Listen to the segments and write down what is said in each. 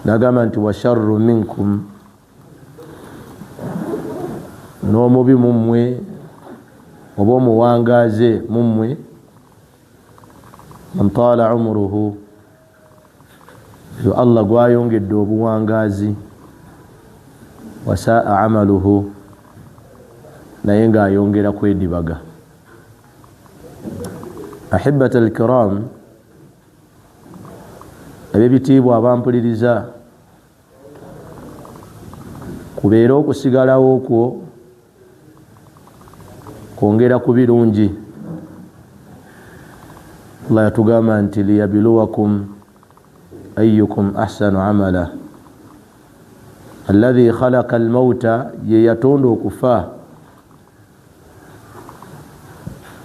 nagamba nti wa sharru minkum n'omubi mummwe oba omuwangaaze mummwe man taala umuruhu yo Allah gwayongedde obuwangaazi wasaa amaluhu naye ng'ayongera kwedibaga. Ahibbat alkiram, ebibitiibwa abampuliriza, kubeera okusigalawo okwo kwongera ku birungi. Allah yatugamba nti liyabluwakum ayyukum ahsanu amala. Alladhi khalaqa almauta, ye yatonda okufa,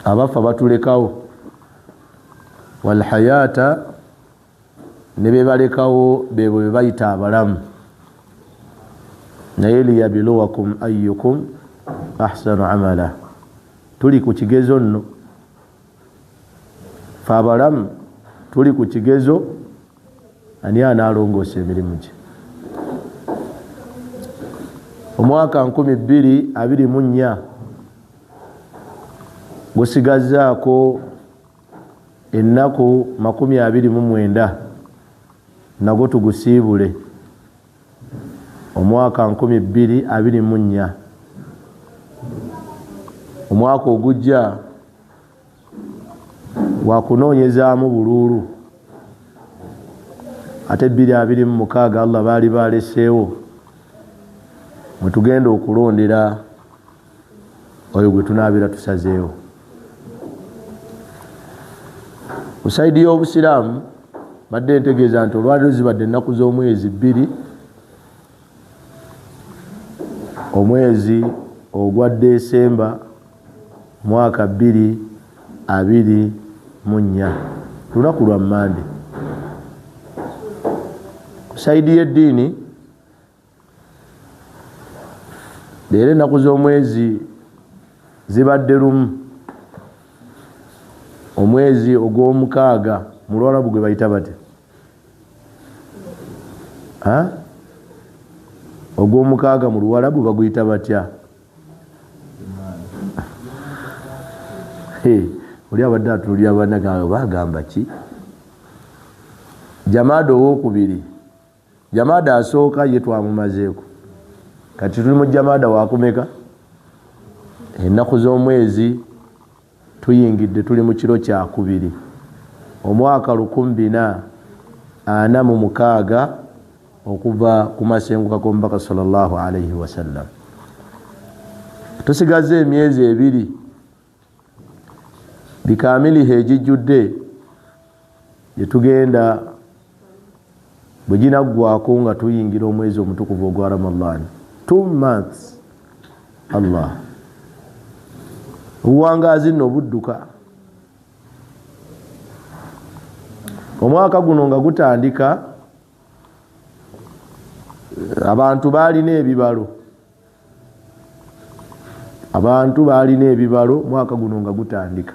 abafa batulekawo, walhayata, ne bebalekawo bebo bebayita abalamu. Naye liyabluwakum ayyukum ahsanu amala. Tuli ku kigezo nno, fe abalamu tuli ku kigezo, ani analongoosa emirimu gye. Omwaka 2024 gusigazaako ennaku 29 nagwo tugusiibule. Omwaka 2024, omwaka ogujja wakunoonyezaamu buluulu, ate 2026 Allah baali baleseewo mwe tugenda okulondera oyo gwe tunaabira tusazeewo. Ku saidi y'obusiraamu badde ntegeeza nti olwaliro zibadde ennaku z'omwezi 2, omwezi ogwa Desemba mwaka 2024, lunaku lwa Mande. Ku saidi y'eddiini leero ennaku z'omwezi zibadde lumu, omwezi ogw'omukaaga mu Lwarabu gwe bayita bate? Ogw'omukaaga mu Luwarabu baguyita batya? Oli abadde atuulira bannagawe bagamba ki? Jamaada owokubiri. Jamaada asooka ye twamumazeeko, kati tuli mu jamaada wakumeka? Ennaku z'omwezi tuyingidde, tuli mu kiro kya 2, omwaka 1446 okuva ku masenguka g'omubaka sallallahu alayhi wasallam. Tusigaze emyezi 2 bikamiliho egijjudde gye tugenda bwe ginaggwako nga tuyingira omwezi omutukuvu ogwa Ramadhan. 2 months. Allah, obuwangaazi nno budduka. Omwaka guno nga gutandika, abantu baalina ebibalo, mwaka guno nga gutandika.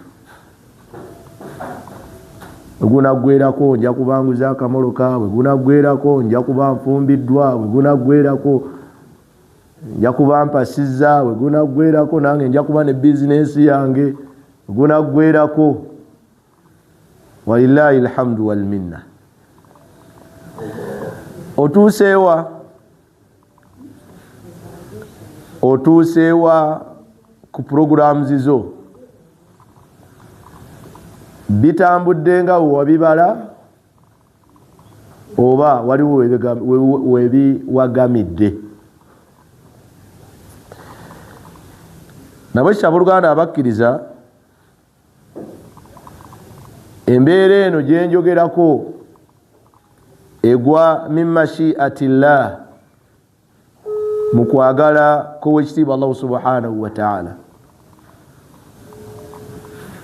Wegunaggwerako nja kubanguza akamoloka, wegunaggwerako nja kuba nfumbiddwa, wegunaggwerako nja kuba mpasizza, wegunaggwerako nange nja kuba ne bizinesi yange, wegunaggwerako. Walillahi alhamdu wal minna. Otuuseewa ku programs zo, bitambudde nga wabibala oba waliwo webiwagamidde? Nabo Buluganda abakkiriza, embeera eno gye njogerako egwa min mashiatillah, mu kwagala kw'Oweekitiibwa Allah subhanahu wa ta'ala.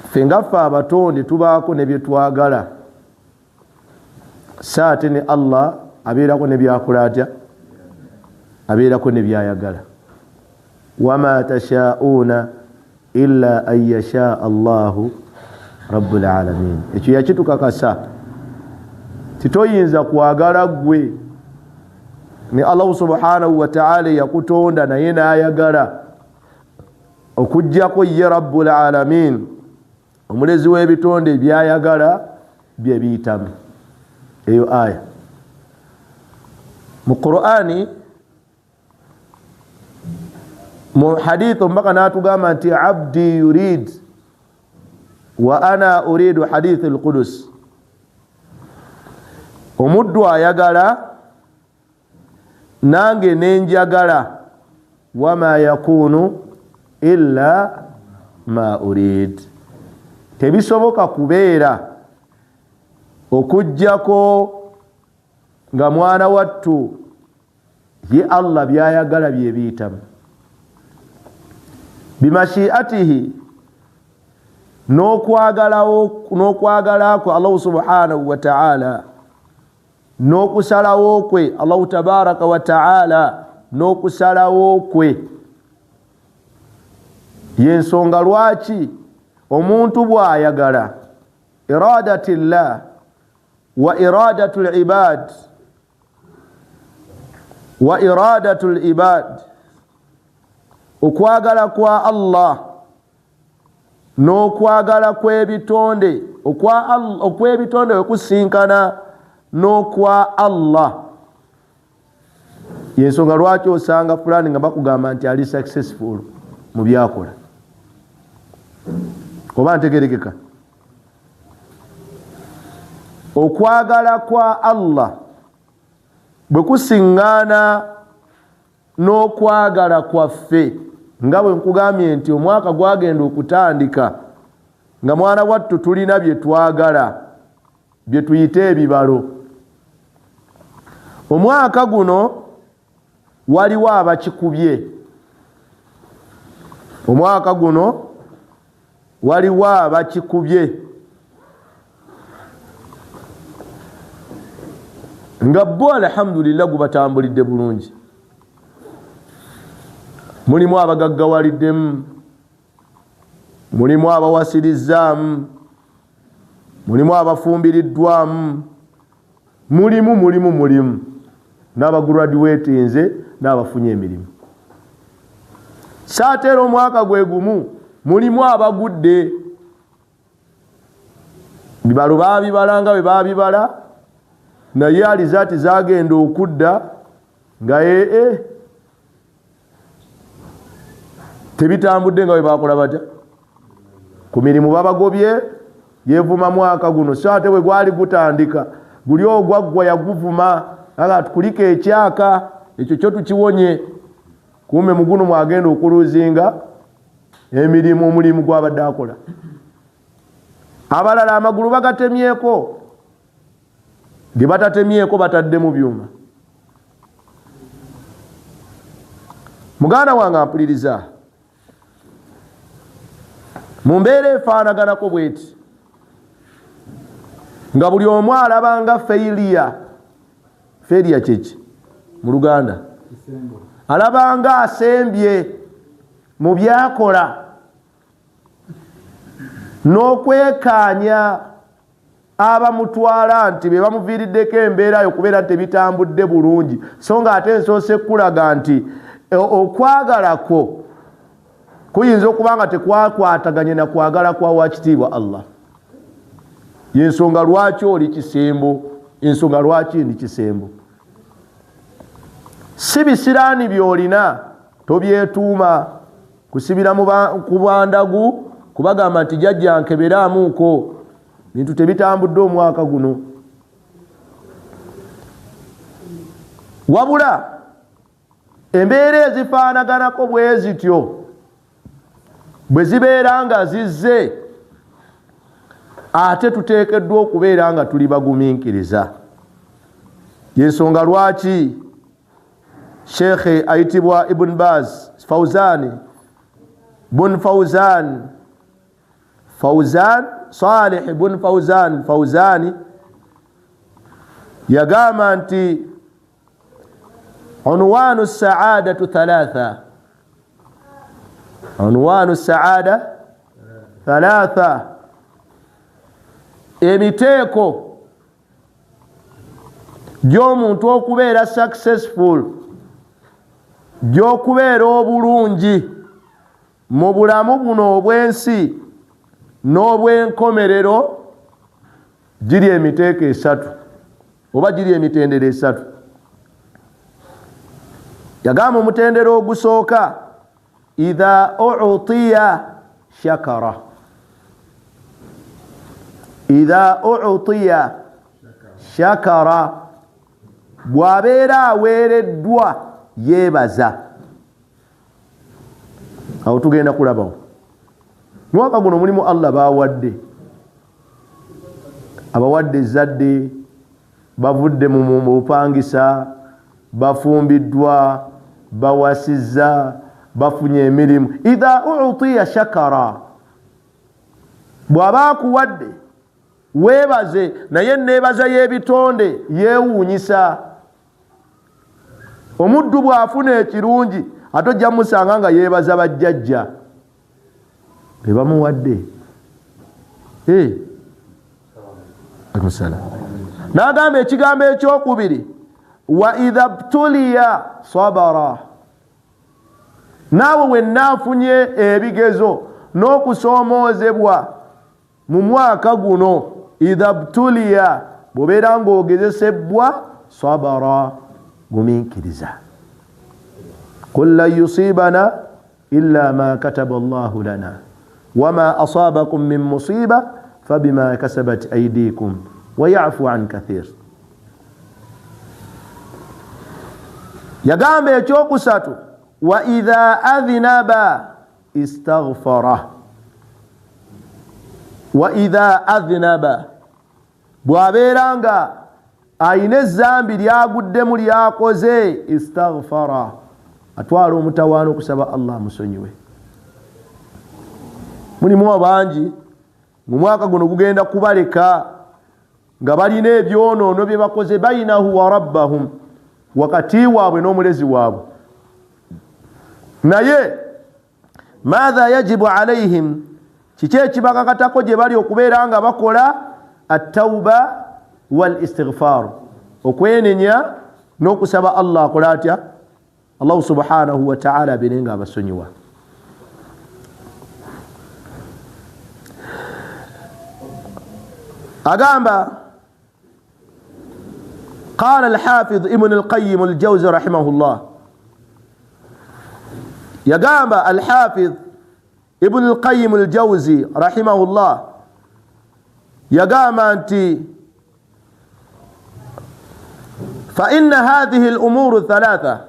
Ffe nga ffe abatonde tubaako ne bye twagala, saate ne Allah abeerako ne byakola atya? Abeerako ne byayagala. Wama tashauna illa an yasha Allahu rabbul alamin. Ekyo yakitukakasa, titoyinza kwagala gwe ni Allah subhanahu wa ta'ala yakutonda naye n'ayagala okujjako ye rabbul alamin omulezi w'ebitonde byayagala bye biyitamu. Eyo aya mu Qur'ani mu hadithu mpaka natugamba nti abdi yurid wa ana uridu hadith al-Qudus, omuddu ayagala nange nenjagala, wama yakunu illa ma urid, tebisoboka kubeera okujjako nga mwana wattu ye Allah byayagala bye biyitamu. Bimashiatihi, n'okwagala kwe Allah subhanahu wa ta'ala, n'okusalawo kwe Allah tabaraka wa ta'ala, n'okusalawo kwe yensonga lwaki omuntu bw'ayagala iradatillah wa iradatul ibad wa iradatul ibad, okwagala kwa Allah n'okwagala kw'ebitonde, okw'ebitonde wekusinkana n'okwa Allah, yensonga lwaki osanga fulani nga bakugamba nti ali successful mu byakola. Oba ntegerekeka? Okwagala kwa Allah bwe kusiŋŋaana n'okwagala kwaffe, nga bwe nkugambye nti omwaka gwagenda okutandika nga mwana wattu tulina bye twagala bye tuyita ebibalo. Omwaka guno waliwo abakikubye, omwaka guno waliwo abakikubye nga bo alhamdulillah gubatambulidde bulungi. Mulimu abagaggawaliddemu, mulimu abawasirizzaamu, mulimu abafumbiriddwamu, mulimu n'abagraduatinze n'abafunye emirimu. Saatera omwaka gwe gumu mulimu abagudde, bibalo babibala nga bwe babibala, naye alizaati zagenda okudda nga tebitambudde nga bwe bakola batya. Ku mirimu babagobye, yevuma mwaka guno. Saate bwe gwali gutandika guli ogwaggwa yaguvuma, aga tukulika ekyaka ekyo kyo tukiwonye, kume muguno mwagenda okuluzinga emirimu omulimu gwabadde akola. Abalala amagulu bagatemyeko, ge batatemyeko batadde mu byuma. Muganda wange ampuliriza, mu mbeera efaanaganako bweti nga buli omu alabanga failure kyeki mu Luganda, alabanga asembye mu byakola n'okwekaanya abamutwala nti be bamuviiriddeko embeera yo kubeera tebitambudde bulungi, so nga ate nsoose kulaga nti okwagalako kuyinza okuba nga tekwakwataganye na kwagala kwa wakitiibwa Allah. Yensonga lwaki oli kisembo, ensonga lwaki ndi kisembo. Si bisiraani byolina tobyetuuma, kusibira ku bandagu kubagamba nti jjajja nkeberaamuuko, bintu tebitambudde omwaka guno. Wabula embeera ezifaanaganako bwe zityo bwe zibeera nga zizze, ate tuteekeddwa okubeera nga tuli bagumiikiriza. Yensonga lwaki Sheik ayitibwa Ibn Baz Fawzan Salih ibn Fawzani yagamba nti unwanu saadatu thalatha, emiteeko gy'omuntu okubeera successful, gy'okubeera obulungi mu bulamu buno obw'ensi n'obw'enkomerero, giri emiteeko esatu oba giri emitendero esatu. Yagamba omutendero ogusooka, idha u'tiya shakara. Idha u'tiya shakara, bw'abeera aweereddwa yeebaza. Awo tugenda kulabawo mwaka guno mulimu Allah bawadde, abawadde ezzadde, bavudde mu bupangisa, bafumbiddwa, bawasizza, bafunye emirimu. Idha u'tiya shakara, bw'aba akuwadde weebaze. Naye neebaza y'ebitonde yeewuunyisa. Omuddu bw'afuna ekirungi ate ojja musanga nga yeebaza bajjajja be bamuwadde. N'agamba ekigambo ekyokubiri, wa idha btuliya sabara. Naawe wennaafunye ebigezo n'okusoomoozebwa mu mwaka guno, idha btuliya, bw'obeera ng'ogezesebwa, sabara, gumiikiriza. Qul lan yusibana illa ma kataba Allahu lana wama asabakum min musiba fabima kasabat aydikum wa ya'fu an kathir. Yagamba ekyokusatu, wa idha adhinaba istaghfara. Wa idha adhinaba, bw'abeera nga ayina ezzambi lyaguddemu lyakoze, istaghfara, atwala omutawaana okusaba Allah amusonyiwe. Mulimu abangi mu mwaka guno gugenda kubaleka nga balina ebyonoono bye bakoze bainahu wa rabbahum, wakati waabwe n'omulezi waabwe. Naye maadha yajibu alaihim, kiki ekibakakatako gye bali okubeera nga bakola at-tawba wal istighfar, okwenenya n'okusaba Allah akola atya, Allah subhanahu wa ta'ala abenenga abasonyiwa. Agamba قال الحافظ ابن القيم الجوزي رحمه الله. يقام الحافظ ابن القيم الجوزي رحمه الله يقام أنت فإن هذه الأمور الثلاثة.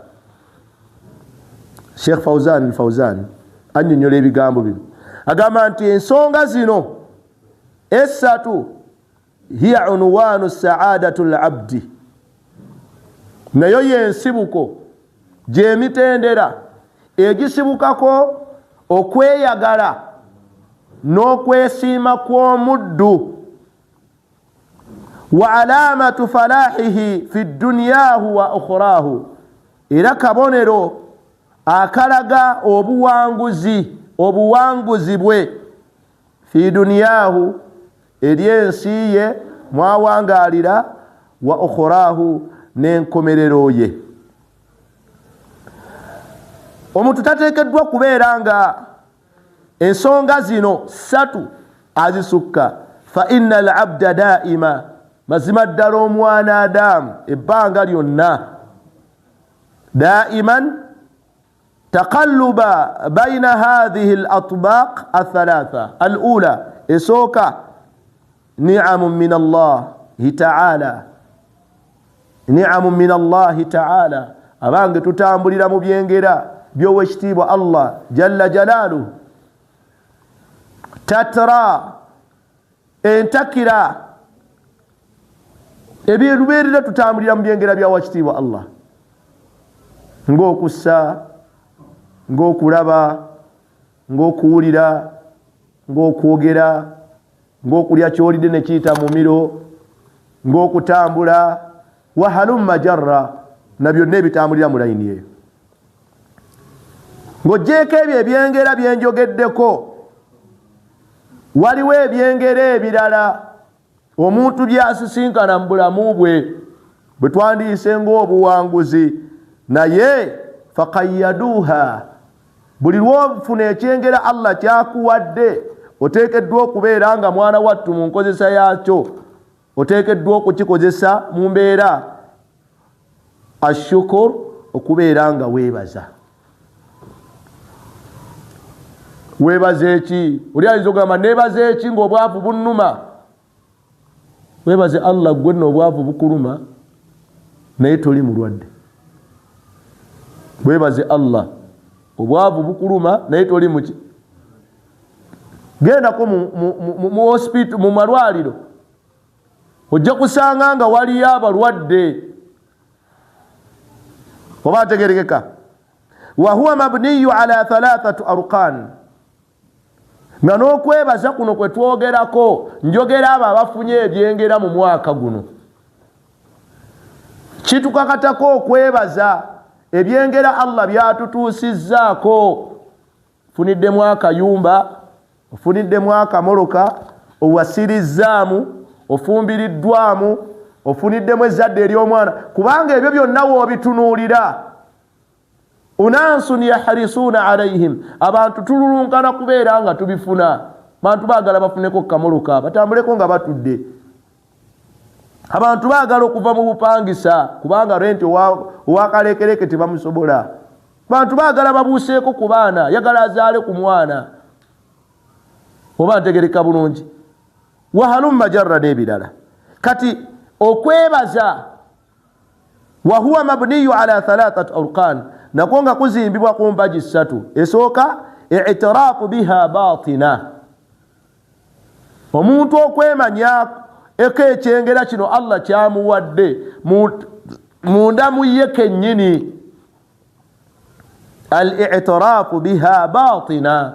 شيخ فوزان الفوزان أن ينيري بقاموا بي أقام أنت إنسونغ زينو الساتو هي عنوان السعادة العبد. Nayo yensibuko gyemitendera egisibukako okweyagala n'okwesiima kw'omuddu, wa alamatu falahihi fi dunyahu wa ukhrahu, era kabonero akalaga obuwanguzi bwe fi dunyahu, eri ensi ye mwawangalira, wa ukhrahu, n'enkomerero ye. Omuntu tateekeddwa kubeera nga ensonga zino ssatu azisukka. Fa inna al-abda daima, mazima ddala omwana Adamu ebbanga lyonna, daiman taqalluba bayna hadhihi al-atbaq al-thalatha. al-ula, esooka ni'amun min Allahi ta'ala, ni'amun min Allahi ta'ala, abange tutambulira mu byengera by'owekitiibwa Allah jalla jalaaluhu. Tatra, entakira, ebirubeerera tutambulira mu byengera by'owekitiibwa Allah, ng'okussa, ng'okulaba, ng'okuwulira, ng'okwogera, ng'okulya ky'olidde ne kiyita mu miro, ng'okutambula, wa halumma jarra, na byonna ebitambulira mu layini eyo. Ng'oggyeko ebyo ebyengera bye njogeddeko, waliwo ebyengera ebirala omuntu by'asisinkana mu bulamu bwe bwe twandiise ng'obuwanguzi naye faqayyaduha buli lwofuna ekyengera Allah kyakuwadde oteekeddwa okubeera nga mwana wattu mu nkozesa yaakyo oteekeddwa okukikozesa mu mbeera ashukur okubeera nga weebaza weebaze eki oli ayinza okugamba neebaze eki ng'obwavu bunnuma weebaze Allah gwe nno obwavu bukuluma naye toli mulwadde weebaze Allah obwavu bukuluma naye toli muki gendako mu hospital mu malwaliro ojja kusanga nga waliyo abalwadde oba ategerekeka wa huwa mabniyu ala 3 arkan nga n'okwebaza kuno kwe twogerako njogera abo abafunye ebyengera mu mwaka guno kitukakatako okwebaza ebyengera Allah byatutuusizzaako ofuniddemu akayumba ofuniddemu akamoloka owasirizzaamu ofumbiriddwamu ofuniddemu ezzadde ery'omwana kubanga ebyo byonna woobitunuulira unansun yahrisuuna alayhim abantu tululunkana kubeera nga tubifuna abantu baagala bafuneko kamoloka batambuleko nga batudde abantu baagala okuva mu bupangisa kubanga renti owakalekereke tebamusobola abantu baagala babuuseeko ku baana yagala azaale ku mwana oba ntegereka bulungi wahalumma jarra n'ebirala kati okwebaza wahuwa mabniyu ala 3 arkan nako nga kuzimbibwa ku mpagi 3 esooka i'tiraafu biha batina omuntu okwemanya eko ekyengera kino Allah kyamuwadde munda mu ye kennyini al-i'tiraafu biha batina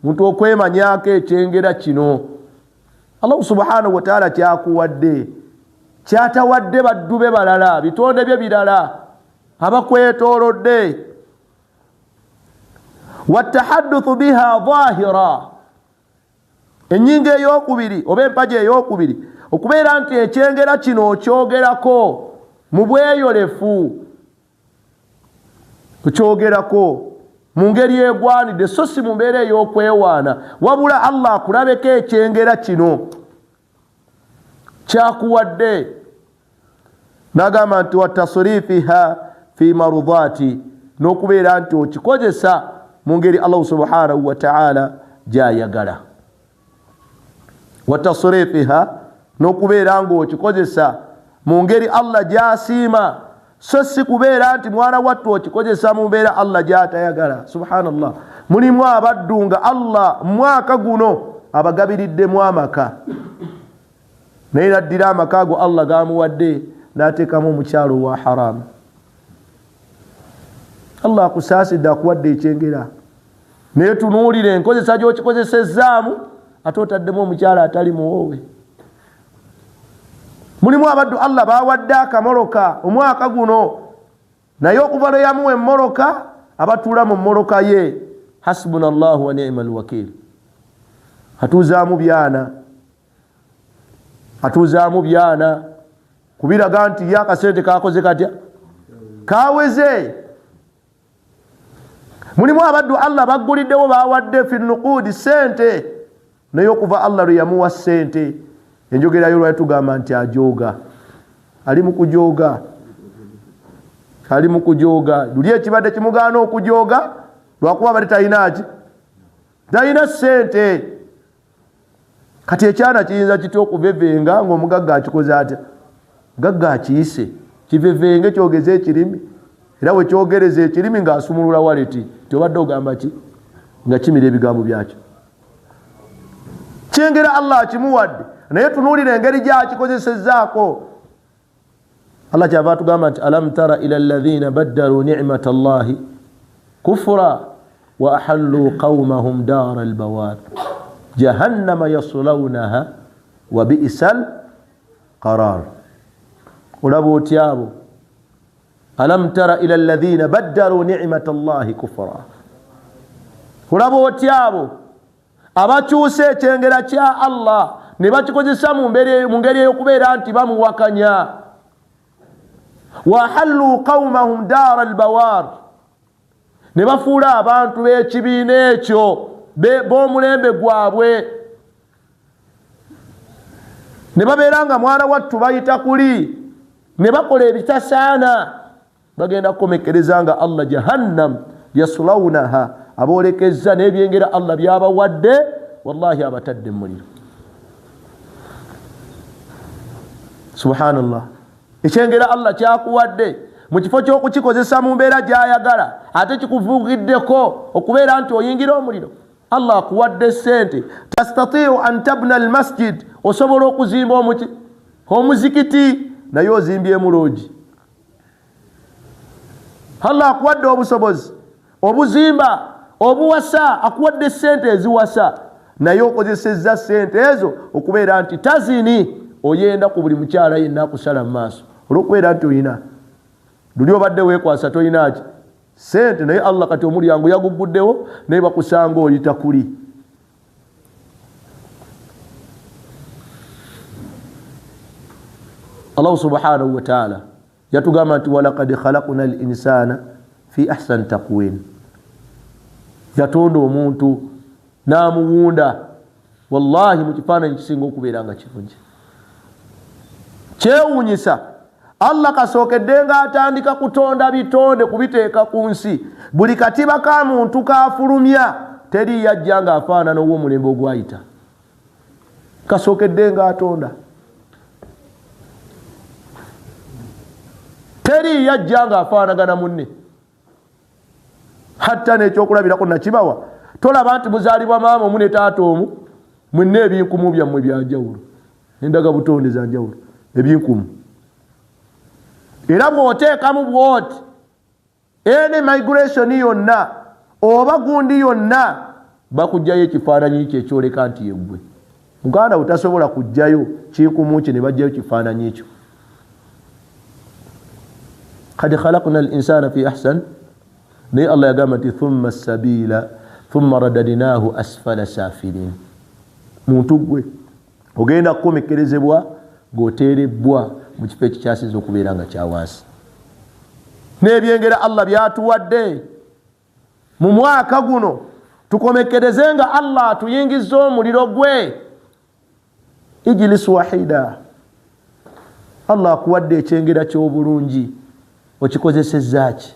muntu okwemanyako ekyengera kino Allah subhanahu wa ta'ala kyakuwadde kyatawadde baddube balala bitonde bye birala abakwetoolodde wattahadduthu biha dhahira ennyingo ey'okubiri oba empaji ey'okubiri okubeera nti ekyengera kino okyogerako mu bweyolefu okyogerako mu ngeri egwanidde so si mu mbeera ey'okwewaana wabula Allah akulabeko ekyengera kino kyakuwadde n'agamba nti watasrifiha fi marudati n'okubeera nti okikozesa mu ngeri Allah subhanahu wa ta'ala gyayagala watasrifiha n'okubeera nga okikozesa mu ngeri Allah gyasiima so si kubeera nti mwana wattu okikozesa mu mbeera Allah gyatayagala subhanallah mulimu abaddu nga Allah mwaka guno abagabiriddemu amaka naye naddira amaka ago Allah gamuwadde n'ateekamu omukyalo wa haramu Allah akusaasidde akuwadde ekyengera naye tunuulire enkozesa gy'okikozesezzaamu ate otaddemu omukyala atali muwoowe mulimu abaddu Allah bawadde akamoloka omwaka guno naye okuva lwe yamuwa emmoloka abatuula mu mmoloka ye hasbunallahu wa ni'mal wakiil atuuzaamu byana kubiraga nti ye akasente kakoze katya kaweze mulimu abaddu Allah bagguliddewo bawadde fi nuqudi sente naye okuva Allah lwe yamuwa sente enjogerayo lwali tugamba nti ajooga ali mu kujooga luli ekibadde kimugaana okujooga lwakuba bali talina sente kati ekyana kiyinza kitya okuvevenga ng'omugagga akikoze atya mugagga akiyise kivevenge kyogeze ekirimi era we kyogereza ekirimi ng'asumulula waleti tobadde ogamba ki nga kimira ebigambo byakyo kyengera Allah akimuwadde naye tunuulira engeri gyakikozesezzaako Allah kyava tugamba nti alam tara ila alladhina baddalu ni'mata Allahi kufra wa ahallu qawmahum dara albawar jahannama yaslawnaha wa bi'sal qarar olaba otya abo alam tara ila alladhina baddalu ni'mata Allahi kufra olaba otya abo abakyusa ekyengera kya Allah ne bakikozesa mu ngeri ey'okubeera nti bamuwakanya wahallu qaumahum dara albawar ne bafuula abantu b'ekibiina ekyo b'omulembe gwabwe ne babeera nga mwana wattu bayita kuli ne bakola ebitasaana bagenda kukomekereza nga Allah jahannam yaslawunaha aboolekeza n'ebyengera Allah byabawadde wallahi abatadde muliro. Subhanallah, ekyengera Allah kyakuwadde mu kifo ky'okukikozesa mu mbeera gy'ayagala ate kikuvugiddeko okubeera nti oyingira omuliro. Allah akuwadde sente, tastatiu an tabna almasjid, osobola okuzimba omuzikiti naye ozimbyemu loogi. Allah akuwadde obusobozi obuzimba obuwasa, akuwadde sente eziwasa naye okozesezza sente ezo okubeera nti tazini, oyenda ku buli mukyala yenna akusala mu maaso olw'okubeera nti oyina luli obadde weekwasa toyina ki sente, naye Allah kati omulyango yaguguddewo naye bakusanga oyita kuli. Allah subhanahu wa ta'ala yatugamba nti walaqad khalaqna al-insana fi ahsani taqwim, yatonda omuntu n'amuwunda wallahi mu kifaananyi kisinga okubeera nga kirungi. Kyewuunyisa Allah kasookedde nga atandika kutonda bitonde kubiteeka ku nsi, buli katiba ka muntu kafulumya teri yajja nga afaanana ow'omulembe ogwayita. Kasookedde nga atonda teri yajja nga afaanagana munne. Hatta n'ekyokulabirako nakibawa, tolaba nti muzaalibwa maama omu ne taata omu mwenna ebinkumu byammwe byanjawulo n'endaga butonde za njawulo ebinkumu. Era bw'oteekamu bw'oti ene migration yonna oba gundi yonna bakugjayo ekifaananyi kye ekyoleka nti yeggwe. Muganda butasobola kujjayo kinkumu kye ne bajjayo kifaananyi ekyo. Qad khalaqna al-insana fi ahsan, naye Allah yagamba nti thumma as-sabila thumma radadnahu asfala safilin. Muntu gwe ogenda kukomekerezebwa ng'oteerebbwa mu kifo ekikyasiza okubeera nga kyawansi. N'ebyengera Allah byatuwadde mu mwaka guno tukomekereze nga Allah atuyingizza omuliro gwe. Ijlis wahida, Allah akuwadde ekyengera ky'obulungi, okikozesezza ki?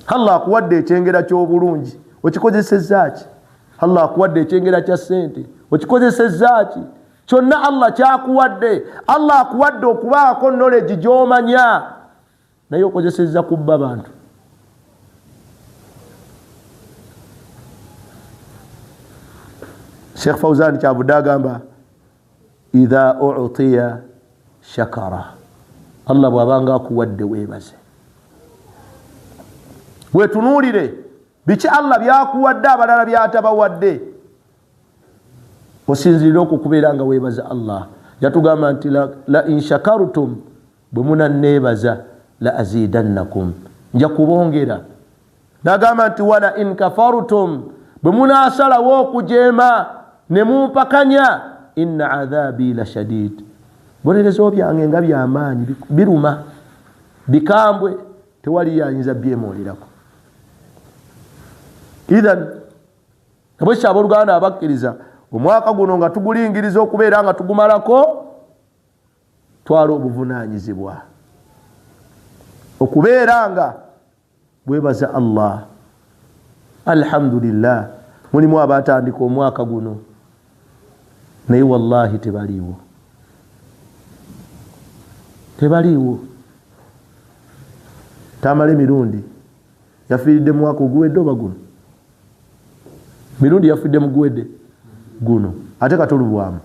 Allah akuwadde ekyengera ky'obulungi, okikozesezza ki? Allah akuwadde ekyengera kya ssente, okikozesezza ki? Kyonna Allah kyakuwadde. Allah akuwadde okubaako knowledge gy'omanya naye okozesezza kubba bantu. Sheikh Fawzan kyavudde agamba idha u'tiya shakara, Allah bw'abanga akuwadde weebaze. Wetunuulire biki Allah byakuwadde abalala byatabawadde, osinzirira okukubeera nga weebaza Allah. Yatugamba nti la in shakartum, bwe munanneebaza la azidannakum, nja kubongera. Nagamba nti wala in kafartum, bwe munaasalawo okujeema ne mumpakanya, inna adhabi la shadid, bonerezo byange nga byamaanyi biruma bikambwe, tewali yayinza byemoolirako. Idhan abwe abooluganda abakkiriza omwaka guno nga tugulingiriza okubeera nga tugumalako, twala obuvunaanyizibwa okubeera nga bwebaza Allah. Alhamdulillah, mulimu abatandika omwaka guno naye wallahi tebaliiwo. Tamale mirundi yafiiridde mu mwaka oguwedde oba guno? Mirundi yafiiridde mu guwedde guno, ate katolubwamu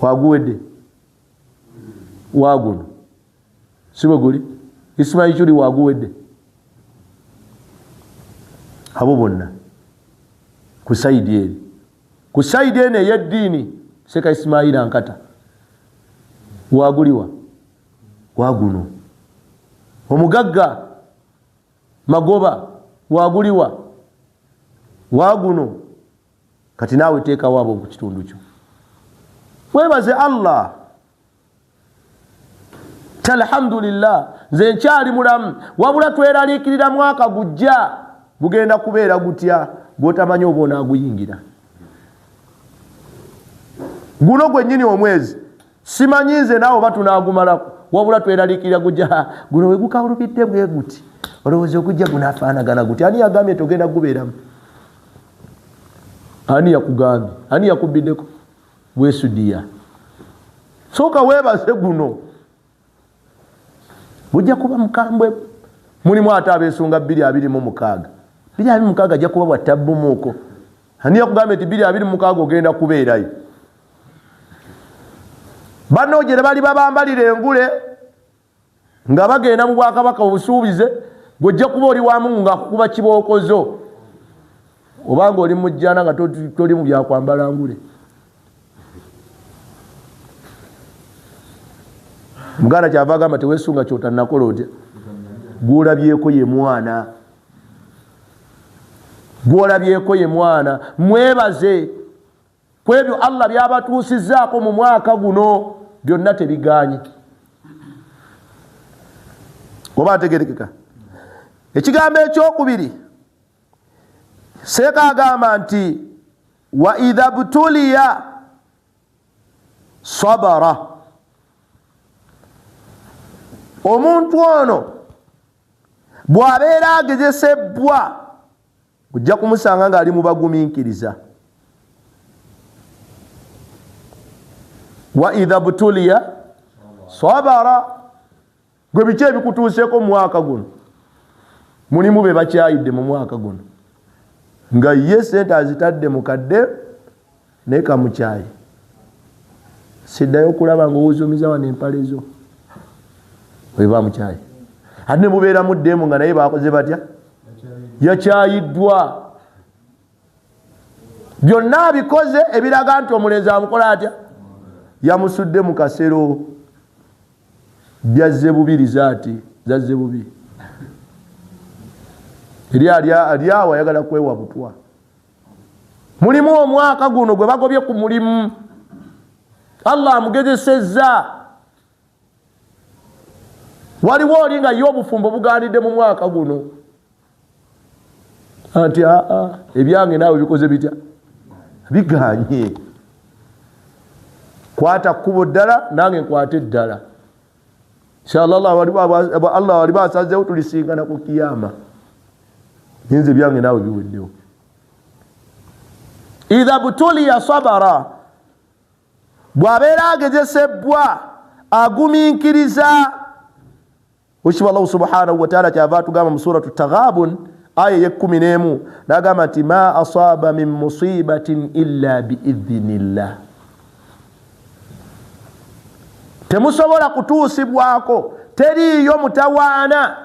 waguwedde waguno siwe guli Ismail chuli waguwedde. Abo bonna ku saidi eri, ku saidi ene y'eddiini Seka Ismail ankata waguliwa waguno. Omugagga Magoba waguliwa waguno. Kati naawe teeka waabo ku kitundu kyo. Weebaze Allah. alhamdulillah nze nkyali mulamu wabula tweralikirira mwaka gujja gugenda kubeera gutya gwotamanyi oba onaaguyingira guno gwennyini omwezi simanyi nze naawe oba tunaagumalako wabula tweralikirira gujja guno wegukawulubidde bwe guti olowooza ogujja gunaafaanagana guti ani yagambye togenda gubeeramu ani yakugambye ani yakubbiddeko bwesudiya sooka weebaze guno bujja kuba mukambwe mulimu ate abeesonga 226 226 ajja kuba bwattabumuuko ani yakugambye nti 226 ogenda kubeerayo banno gye bali babambalira engule nga bagenda mu bwakabaka obusuubize gwojja kuba oli wamu nga kuba kibookozo obanga oli mujjana nga toli mu byakwambala ngule muganda kyava agamba teweesunga kyotanakola otya gwolabyeko ye mwana gwolabyeko ye mwana mwebaze kwebyo Allah byabatuusizzaako mu mwaka guno byonna tebiganye oba ategerekeka ekigambo ekyokubiri Sheik agamba nti wa idha butuliya sabara omuntu ono bw'abeera agezesebwa ojja kumusanga ng'ali mu bagumiikiriza wa idha butuliya sabara gwe biki ebikutuuseeko mu mwaka guno mulimu be bakyayidde mu mwaka guno nga ye sente azitadde mu kadde naye kamukyayi siddayo okulaba ng'owuzumiza wano empale zo weba mukyayi ate ne mubeera muddemu nga naye bakoze batya yakyayiddwa byonna bikoze ebiraga nti omulenzi amukola atya yamusudde mu kasero byazze bubiri zaati zazze bubiri eri awo ayagala kwewa butwa mulimu omwaka guno gwe bagobye ku mulimu Allah amugezesezza waliwo oli nga ye obufumbo bugaanidde mu mwaka guno anti ebyange naawe bikoze bitya biganye kwata kkubo ddala nange nkwate eddala inshallah Allah waliba asazeewo tulisingana ku kiyama nze byange naawe biweddewo idha butuliya sabara bw'abeera agezesebwa agumiikiriza Ushiba Allah subhanahu wa ta'ala kyava tugamba mu suratu Taghabun aya ye 11 nagamba nti ma asaba min musibatin illa biidhnillah temusobola kutuusibwako teriyo mutawaana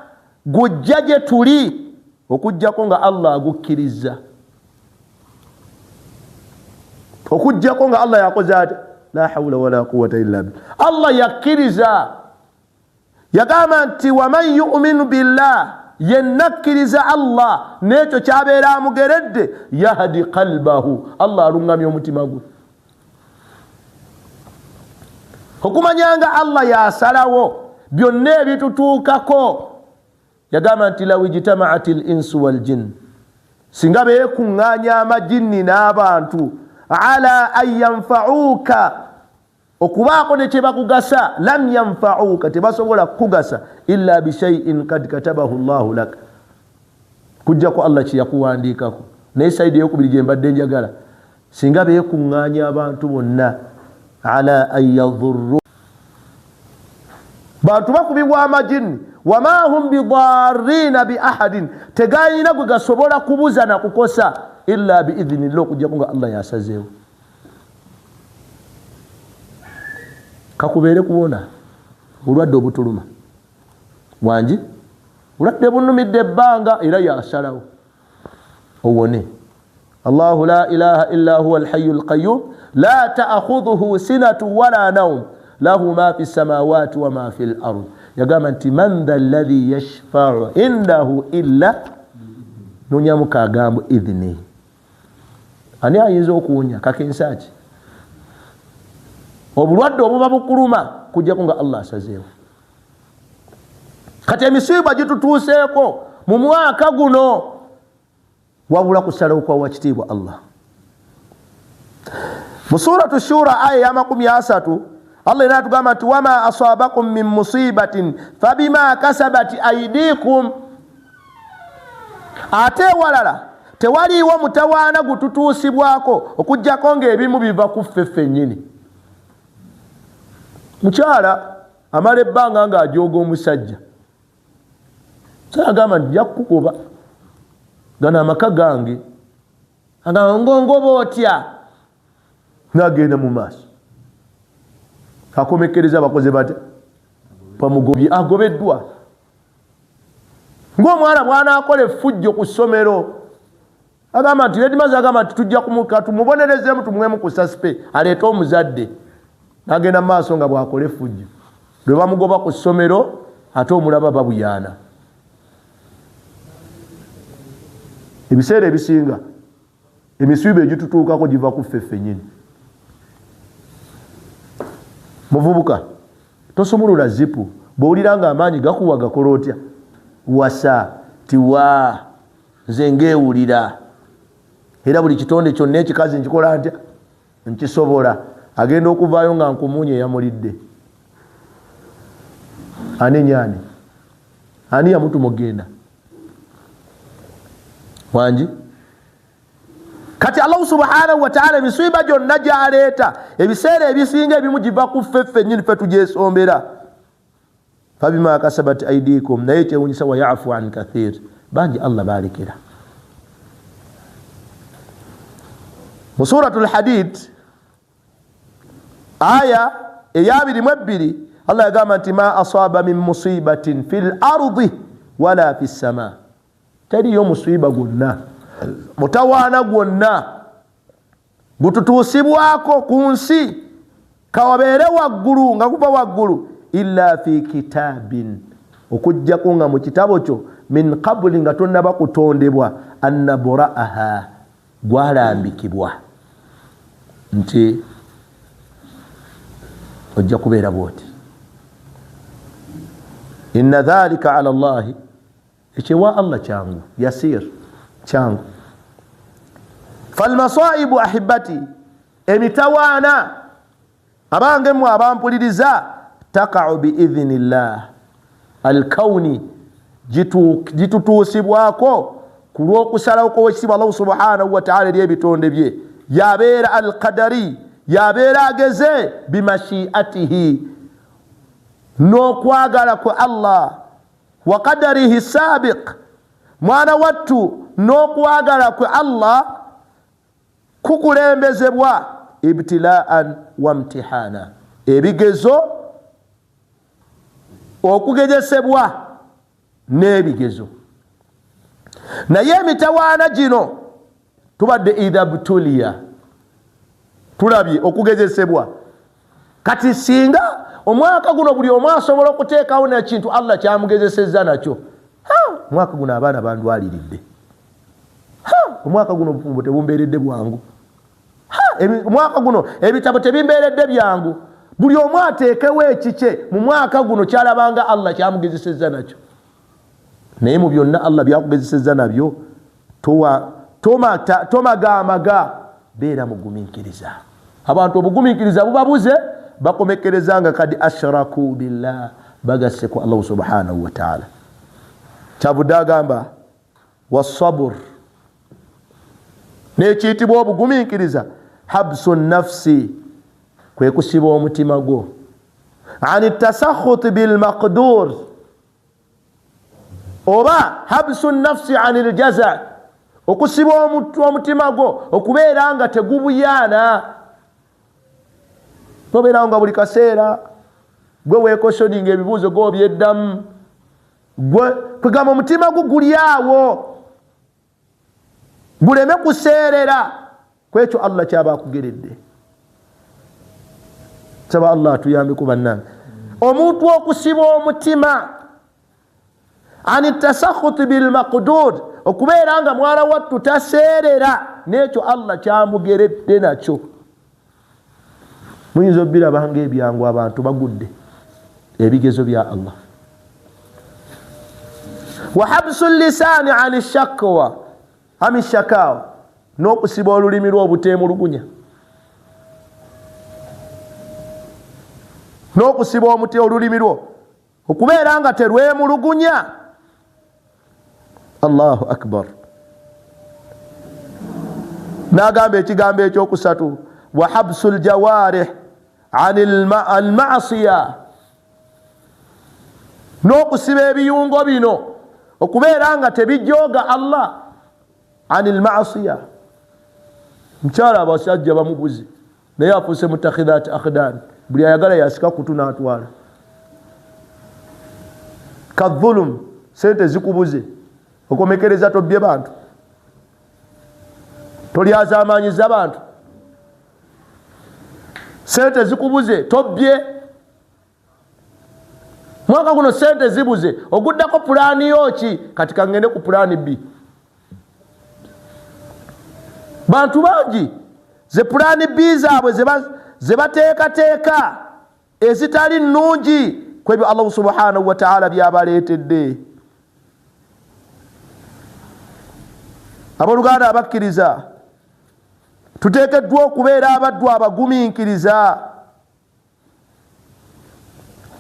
gujja gye tuli okujjako nga Allah agukkiriza okujjako nga Allah yakoze ati la hawla wala quwwata illa billah Allah yakkiriza yagamba nti waman yu'minu billah yennakkiriza Allah n'ekyo kyabeera amugeredde yahdi qalbahu Allah alungamya omutima gwe okumanyanga Allah yasalawo byonna ebitutuukako yagamba nti law ijtama'at al-insu wal jinn singa beekuŋŋaanya amajinni n'abantu ala an yanfa'uka okubaako ne kyebakugasa lam yanfa'uka tebasobola kukugasa illa bishai'in kad katabahu Allahu lak kujjako Allah kyeyakuwandiikako naye saidi eyokubiri gye mbadde njagala singa beekuŋŋaanya abantu bonna ala an yadhurru bantu bakubibwa amajinni wama hum bidarrina bi ahadin tegayina gwe gasobola kubuza na kukosa illa biidhnillah okujjako nga Allah yasazeewo kakubeere kubona bulwadde obutuluma wangi bulwadde bunumidde ebbanga era yasalawo owone Allahu la ilaha illa huwa alhayyul qayyum la ta'khudhuhu sinatu wala nawm lahu ma fi samawati wa ma fi al-ard yagamba nti man dha alladhi yashfa'u indahu illa nunyamuka agambo idhni ani ayinza okuwunya kakensaki obulwadde obuba bukuluma kujjako nga Allah asazeewo kati emisiba gitutuuseeko mu mwaka guno wabula kusalawo kwa wakitiibwa Allah. Mu suratu Shura aya ya 30 Allah inatugamba nti wama asabakum min musibatin fabima kasabat aydikum, ate walala tewaliiwo mutawaana gututuusibwako okujjako ng'ebimu biva ku ffe ffennyini. Mukyala amala ebbanga ng'ajooga omusajja, agamba nti nja kukugoba, gano amaka gange, agamba ngongoba otya, n'agenda mu maaso. Akomekereza abakoze bate bamugobye, agobeddwa. Ng'omwana bw'anaakola effujjo ku ssomero agamba nti Redmaze agamba nti tujja tumubonerezemu tumuwemu ku sasipe aleete omuzadde, n'agenda mu maaso nga bw'akola effujjo. Lwe bamugoba ku ssomero ate omulaba babuyaana. Ebiseera ebisinga emisiibo egitutuukako giva ku ffe ffennyini. Muvubuka tosumulula zipu, bw'owulira nga amaanyi gakuwa gakola otya? Wasa tiwa nze ngeewulira, era buli kitonde kyonna ekikazi nkikola ntya? Nkisobola. Agenda okuvaayo nga nkumuunye yamulidde. Ani nyaani? Ani yamutuma ogenda? Wangi? Kati Allah subhanahu wa ta'ala emisiiba gyonna gy'aleeta ebiseera ebisinga ebimu giva ku ffe ffennyini ffe tugyesombera. Fabima kasabat aydikum, naye kyewuunyisa wa ya'fu an kathir, bangi Allah baalekera. Mu suratul Hadid aya eya 22 Allah yagamba nti ma asaba min musibatin fil ardi wala fis sama, teriyo musiiba gwonna mutawaana gwonna gututuusibwako ku nsi kawabeere waggulu nga guva waggulu illa fi kitabin, okujjako nga mu kitabo kyo min qabuli nga tonnaba kutondebwa an nabra'aha, gwalambikibwa nti ojja kubeera bwoti. Inna dhalika ala Allahi, ekyewa Allah kyangu, yasir kyangu. Falmasaibu ahibati, emitawaana abange mu abampuliriza, taka'u biidhnillah alkauni, gitutuusibwako ku lw'okusalawo kw'ekitiibwa Allah subhanahu wa ta'ala eri ebitonde bye. Yabeera alqadari, yabeera ageze bimashiatihi, n'okwagala kwa Allah, wa qadarihi sabiq, mwana wattu n'okwagala kwa Allah kukulembezebwa ibtilaan wa imtihana, ebigezo, okugezesebwa n'ebigezo. Naye emitawaana gino tubadde idha butuliya, tulabye okugezesebwa. Kati singa omwaka guno buli omu asobola okuteekawo n'ekintu Allah kyamugezesezza nakyo, omwaka guno abaana bandwaliridde, omwaka guno obufumbo tebumbeeredde bwangu, omwaka guno ebitabo tebimbeeredde byangu. Buli omu ateekewo ekikye mu mwaka guno kyalabanga Allah kyamugezesezza nakyo. Naye mu byonna Allah byakugezesezza nabyo tomagamaga, beera mugumiikiriza. Abantu obugumiikiriza bubabuze, bakomekereza nga kadi ashraku billah, bagasse ku Allah subhanahu wa ta'ala. Kyavudde agamba wasabur, n'ekiyitibwa obugumiikiriza, habsu nafsi, kwe kusiba omutima gwo, ani tasakhuti bil maqdur, oba habsu nafsi anil jaza, okusiba omutima gwo okubeera nga tegubuyaana, tobeera nga buli kaseera gwe weekoshoninga ebibuuzo g'obyeddamu, gwe kwegamba omutima gwo guli awo guleme kuseerera kwekyo Allah kyaba akugeredde. Saba Allah tuyambe ku bannange omuntu okusiba omutima, ani tasakhuti bil maqdur, okubeera nga mwala wattu taseerera n'ekyo Allah kyamugeredde nakyo. Muyinza obbirabanga ebyangu abantu bagudde ebigezo bya Allah. wa habsu lisani ani shakwa ami shakawa n'okusiba olulimi lw'obuteemulugunya n'okusiba omuti olulimi lwo okubeera nga terwemulugunya. Allahu akbar. N'agamba ekigambo ekyokusatu wa habsu ljawarih ani almasiya n'okusiba ebiyungo bino okubeera nga tebijooga Allah ani almasiya. Mukyala abasajja bamubuze naye afuuse mutakhidaati akhdan, buli ayagala yasika kutu n'atwala. Kadhulum, sente zikubuze okomekereza tobbye bantu, tolyazamanyiza bantu, sente zikubuze tobbye. Mwaka guno sente zibuze oguddako pulaani yoki kati kangende ku pulaani B. Bantu bangi ze pulaani B zaabwe zebateekateeka ezitali nnungi kwebyo Allah subhanahu wa ta'ala byabaleetedde. Abooluganda abakkiriza tuteekeddwa okubeera abaddu abagumiikiriza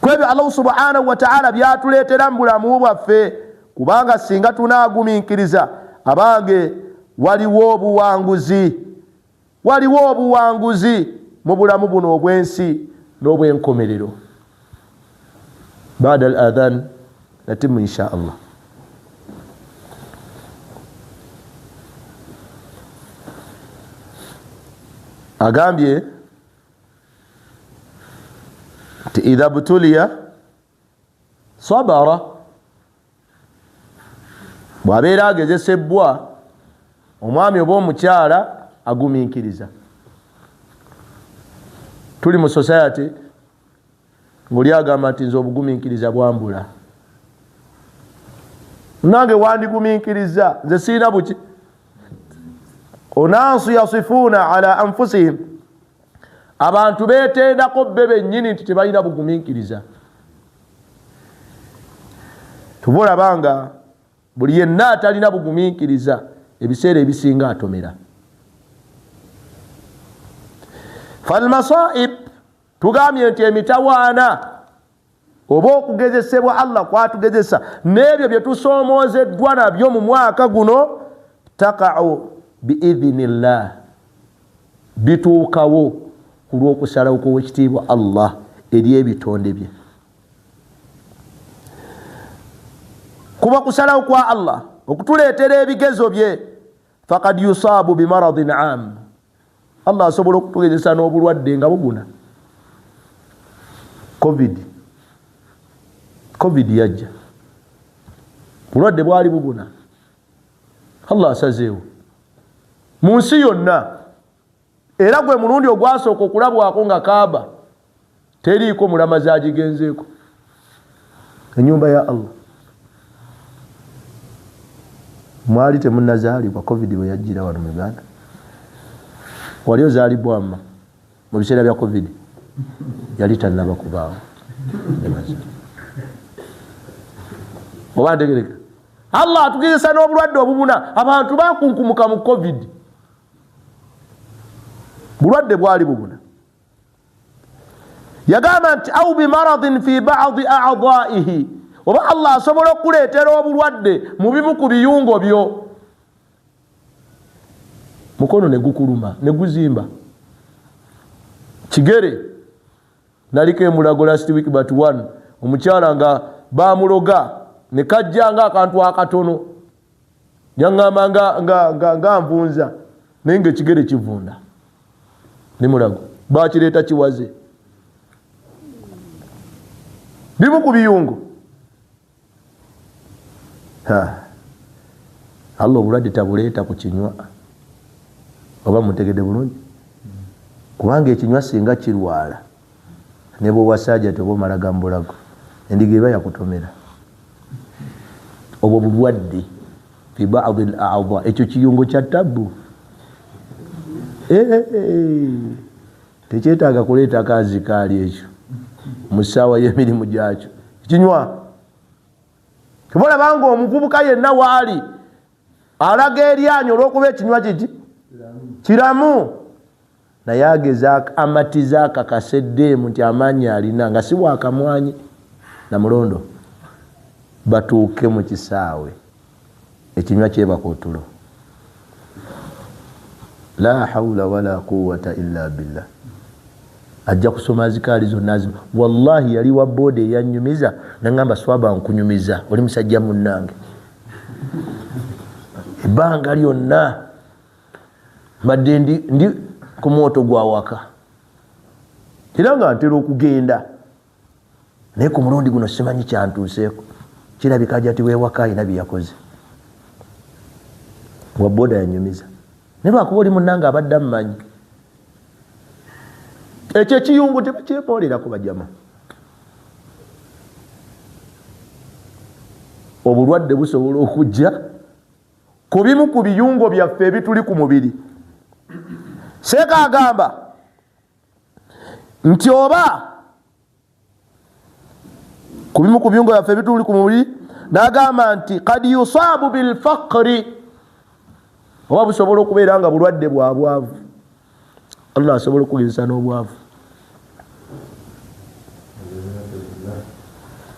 kwebyo Allah subhanahu wa ta'ala byatuleetera mu bulamu bwaffe, kubanga singa tunaagumiikiriza abange waliwo obuwanguzi mu bulamu buno obwensi n'obwenkomerero. Baada al-adhan natimu insha Allah. Agambye ti idha butuliya sabara, bwabeera agezesebwa omwami oba omukyala agumiikiriza. Tuli mu society ng'oli agamba nti nze obugumiikiriza bwambula, nange wandigumiikiriza, nze siina buki. Onansu yasifuuna ala anfusihim, abantu beetendako bbe bennyini nti tebalina bugumiikiriza. Tubulabanga buli yenna atalina bugumiikiriza ebiseera ebisinga atomera. Falmasaib, tugambye nti emitawaana oba okugezesebwa Allah kwatugezesa n'ebyo bye tusoomoozeddwa nabyo mu mwaka guno, taqa'u biidhinillah, bituukawo ku lw'okusalawo kw'ekitiibwa Allah eri ebitonde bye. Kuba kusalawo kwa Allah okutuleetera ebigezo bye, faqad yusaabu bimaradin am, Allah asobola okutugezesa n'obulwadde nga buguna. Covid yajja, bulwadde bwali buguna, Allah asazeewo mu nsi yonna, era gwe mulundi ogwasooka okulabwako nga Kaaba teriiko mulamazi agigenzeeko, ennyumba ya Allah. Mwali temunnazaalibwa Covid bwe yajjira wano mu Uganda? Wali ozaalibwa amma mu biseera bya Covid? Yali tannaba kubaawo. Oba ntegereka, Allah atugezesa n'obulwadde obubuna. Abantu bakunkumuka mu Covid, bulwadde bwali bubuna. Yagamba nti au bimaradin fi ba'di a'dha'ihi, oba Allah asobola okuleetera obulwadde mu bimu ku biyungo byo. Mukono ne gukuluma ne guzimba, kigere naliko emulago last week but one, omukyala nga bamuloga ne kajja nga akantu akatono, yaŋŋamba nga nvunza naye ng'ekigere kivunda ne mulago, bakireeta kiwaze. Bimu ku biyungo. Allah obulwadde tabuleeta ku kinywa, oba mutegedde bulungi, kubanga ekinywa singa kirwala ne bw'owasajja toba omalaga mu bulago, endiga eba yakutomera. Obwo bulwadde fi ba'di al-a'dha, ekyo kiyungo kya tabbu. Tekyetaaga kuleeta kazi kaali ekyo mu ssaawa y'emirimu gyakyo. Ekinywa Kibola bango omukubuka yenna waali alaga eryanyo olw'okuba ekinywa kiki kiramu naye ageza amatiza akakaseddemu nti amaanyi alina nga si bwakamwanyi na mulondo batuuke mu kisaawe ekinywa kyebaka otulo. La hawla wala quwwata illa billah. Ajja kusoma zikaali zonna zino. Wallahi yali wa boda eyanyumiza nangamba swaba nkunyumiza oli musajja munnange ebbanga lyonna mbadde ndi ku mwoto gwa waka era nga ntera okugenda naye ku mulundi guno simanyi kyantuuseeko kirabika ajja ti weewaka alina bye yakoze. Wa boda yanyumiza naye lwakuba oli munnange abadde amumanyi ekyo ekiyungu tebakyepolerako bajama. Obulwadde busobola okujja ku bimu ku biyungo byaffe ebituli ku mubiri. Sheik agamba nti oba ku bimu ku biyungo byaffe ebituli ku mubiri n'agamba nti kad yusabu bilfaqri oba busobola okubeera nga bulwadde bwa bwavu. Allah asobola okugezesa n'obwavu.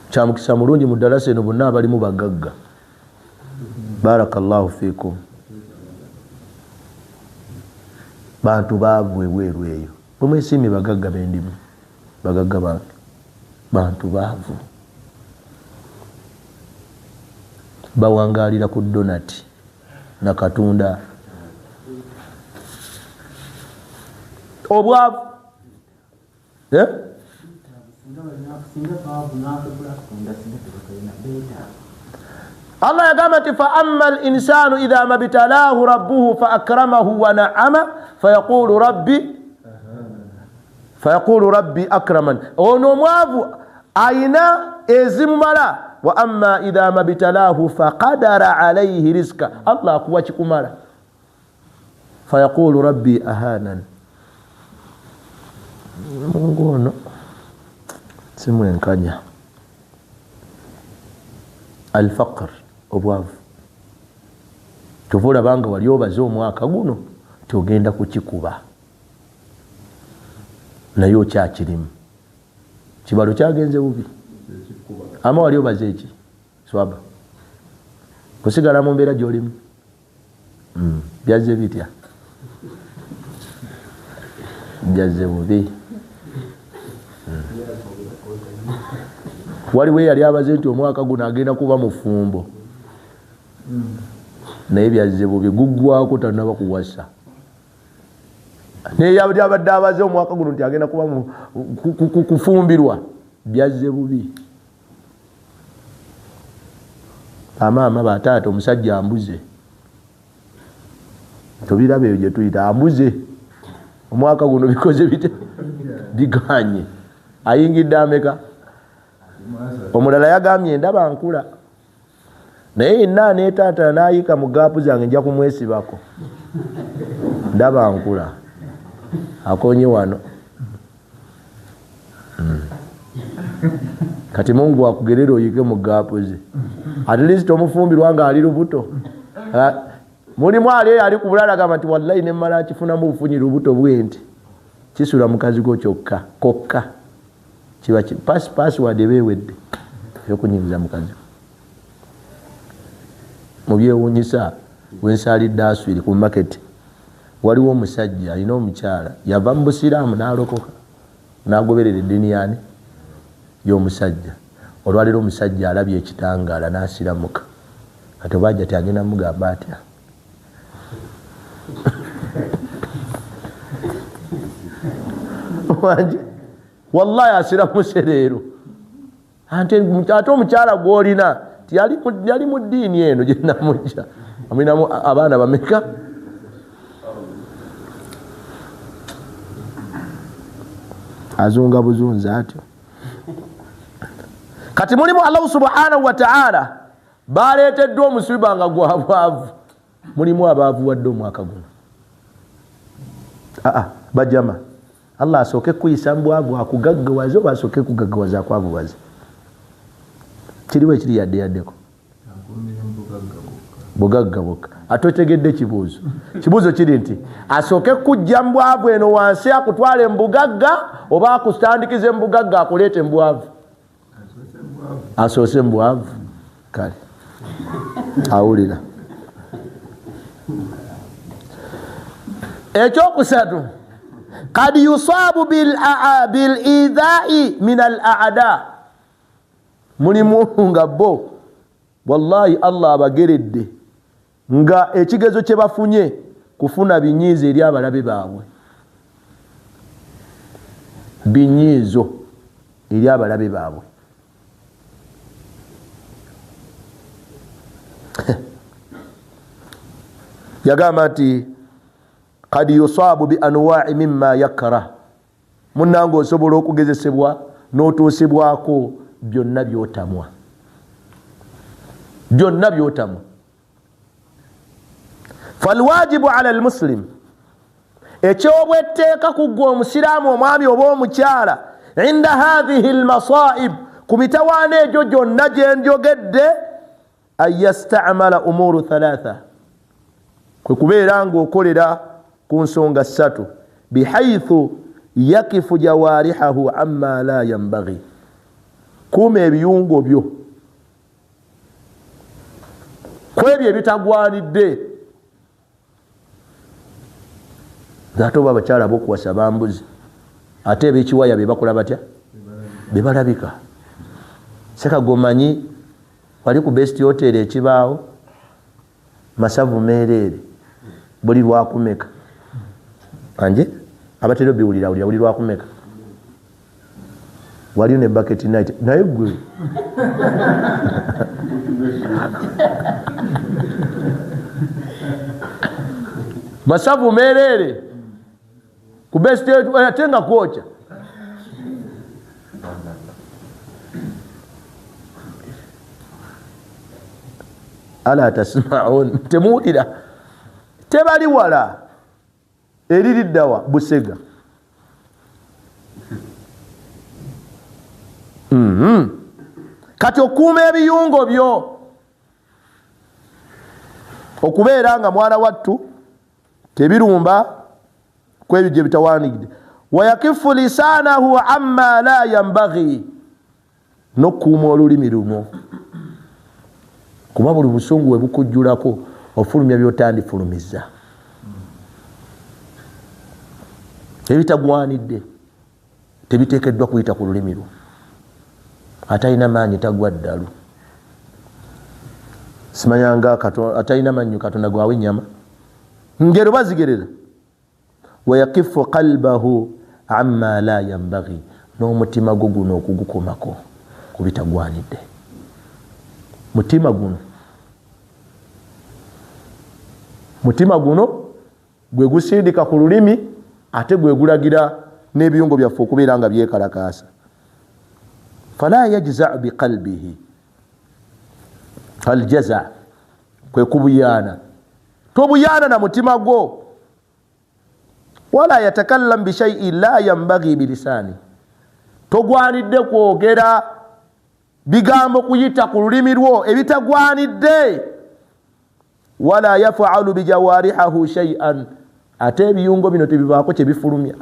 Kyamukisa mulungi mu ddalasa eno bonna abalimu bagagga. Barakallahu fikum. Bantu baavu ebweru eyo bwemwesimye bagagga bendimu bagagga bantu baavu bawangalira ku donati na katunda obwavu Allah yagamba nti fa amma al-insanu idha mabtalahu rabbuhu fa akramahu wa na'ama fayaqulu rabbi akraman. Ono mwavu aina ezimumala wa amma idha mabtalahu faqadara alayhi rizqa Allah akuwa kikumala fayaqulu rabbi ahanan. Mungu ono simwenkanya. Al-faqr obwavu tuvula banga wali obaze omwaka guno togenda kukikuba naye okyakirimu kibalo kyagenze bubi ama wali obaze eki swaba kusigala mu mbeera gy'olimu byazze bitya byazze bubi. Waliwo yali abaze nti omwaka guno agenda kuba mufumbo naye byazze bubi guggwako tanaba kuwasa. Naye yabadde abadde abaze omwaka guno nti agenda kuba kufumbirwa byazze bubi. Amaama bataata omusajja ambuze tubiraba ebyo gye tuyita ambuze omwaka guno bikoze bite biganye ayingidde ameka. Omulala yagambye ndaba nkula naye yenna neetaata n'ayika mu gaapu zange nja kumwesibako ndaba nkula akonye wano. Kati Mungu akugerera oyike mu gaapu ze at least omufumbirwa nga ali lubuto. Mulimu ali ali ku bulala agamba nti wallahi ne mmala akifunamu obufunyi lubuto bwenti kisula mukazi go kyokka kokka kiba password ebewedde yokunyingiza mukazi. Mu byewuunyisa wensalidde aswiri ku market waliwo omusajja alina omukyala yava mu busiraamu n'alokoka n'agoberera eddiini yaani y'omusajja. Olwaliro omusajja alabye ekitangaala n'asiramuka kati bajja ti agenda mugamba atya. Wallahi asiramuse leero ate omukyala gw'olina yali mu ddiini eno gye namujja amulinamu abaana bameka. Azunga buzunzi atyo. Kati mulimu Allah subhanahu wa ta'ala baleeteddwa omusiba nga gwabwavu. Mulimu abaavu wadde omwaka guno. Bajama Allah asooke kuyisa mbwavu akugaggawaza oba asooke kugaggawaza akwabuwaza. Kiriwo ekiri yadde yaddeko bugagga bokka. Atotegedde kibuuzo. Kibuuzo kiri nti asooke kujja mbwavu eno wansi akutwale mbugagga oba akustandikize mbugagga akuleete mbwavu? Asoose mbwavu. Kale awulira. Ekyokusatu, kad yusabu bil idha'i min al a'da. Mulimu nga bo wallahi Allah abageredde nga ekigezo kye bafunye kufuna binyiizo eri abalabe baabwe. Binyiizo eri abalabe baabwe. Yagamba nti kad yusabu bi anwa'i mimma yakra. Munnange osobola okugezesebwa n'otuusibwako byonna byotamwa. Byonna byotamwa. Falwajibu ala almuslim, ekyobwetteeka ku ggwe omusiraamu omwami oba omukyala, inda hadhihi almasaib, ku mitawaana egyo gyonna gye njogedde, an yastamala umuru thalatha, kwe kubeera ng'okolera ku nsonga ssatu, bihaythu yakifu jawarihahu amma la yambaghi. Kuuma ebiyungo byo kwebyo ebitagwanidde. Ate oba abakyala b'okuwasa bambuzi, ate eb'ekiwaya be bakola batya? Be balabika. Sekagomanyi wali ku best hotel ekibaawo masavu meereere buli lwakumeka anje abatero biwulira buli lwakumeka wali ne bucket night naye gwe masavu meereere ku best atenga kwocha ala tasma'un, temuwulira? Tebali wala eririddawa Busega. Kati okuuma ebiyungo byo, okubeera nga mwana wattu tebirumba kwebyo gye bitawaanigidde. Wayakifu lisanahu amma la yambaghi, n'okuuma olulimi luno, kuba buli busungu we bukujjulako ofulumya by'otandifulumizza. Ebitagwanidde tebiteekeddwa kuyita ku lulimi lwo. Atalina maanyi tagwa ddalu. Simanyanga atalina maanyi Katonda gwawe ennyama. Ngero bazigerera. Wayakifu qalbahu amma la yambaghi, n'omutima gwo guno okugukomako ku bitagwanidde. Mutima guno gwe gusindika ku lulimi, ate gwe gulagira n'ebiyungo byaffe okubeera nga byekalakaasa. Fala yajza biqalbihi, aljaza kwe kubuyaana. Tobuyaana na mutima gwo. Wala yatakallam bishay'in la yambaghi bilisani, togwanidde kwogera bigambo kuyita ku lulimi lwo ebitagwanidde. Wala yaf'alu bijawarihahu shay'an, ate ebiyungo bino tebibaako kye bifulumya.